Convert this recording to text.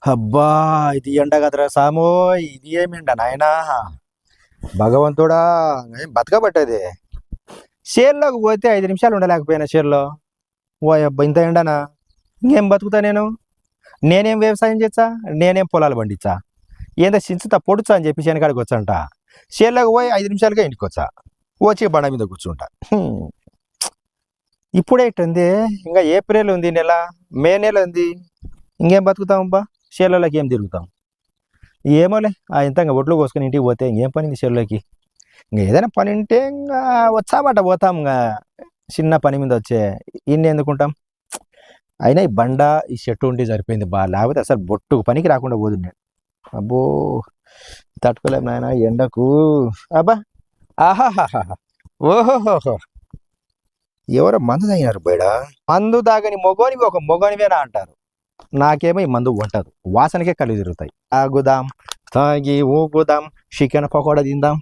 అబ్బా ఇది ఎండ కదరా సామో. ఇది ఏమి ఎండ నాయనా. భగవంతుడా. ఏం బతకబట్టది. షేర్లోకి పోతే 5 నిమిషాలు ఉండలేకపోయినా షేర్లో. ఓ అబ్బా ఇంత ఎండనా. ఇంకేం బతుకుతా నేను. నేనేం వ్యవసాయం చేస్తా. నేనేం పొలాలు పండించా. ఏందో చించుతా పొడుచా అని చెప్పి శనకాడికి వచ్చంట. షేర్లోకి పోయి 5 నిమిషాలుగా ఇంటికి వచ్చా. వచ్చి బండ మీద కూర్చుంటా. ఇప్పుడే ఇట్టుంది. ఇంకా ఏప్రిల్ ఉంది నెల. మే నెల ఉంది. ఇంకేం బతుకుతామబ్బా. షేర్లలోకి ఏం తిరుగుతాం. ఏమోలే ఆ ఇంత ఇంకా ఒడ్లు కోసుకొని ఇంటికి పోతే ఇంకేం పని ఇంక చెరువులోకి. ఇంకా ఏదైనా పని ఉంటే ఇంకా వచ్చామట పోతాం. ఇంకా చిన్న పని మీద వచ్చే ఇన్ని ఎందుకుంటాం. అయినా ఈ బండ ఈ చెట్టు ఉంటే సరిపోయింది బా. లేకపోతే అసలు బొట్టుకు పనికి రాకుండా పోదు నేను. అబ్బో తట్టుకోలేము నాయన ఎండకు. అబ్బా ఆహాహాహా. ఓహోహోహో. ఎవరో మందు తాగినారు బయట. మందు తాగని మొగోనివి ఒక మొగోనివేనా అంటారు. నాకేమో ఈ మందు వంటదు. వాసనకే కళ్ళు తిరుగుతాయి. తాగుదాం తాగి ఊపుదాం చికెన్ పకోడా తిందాం.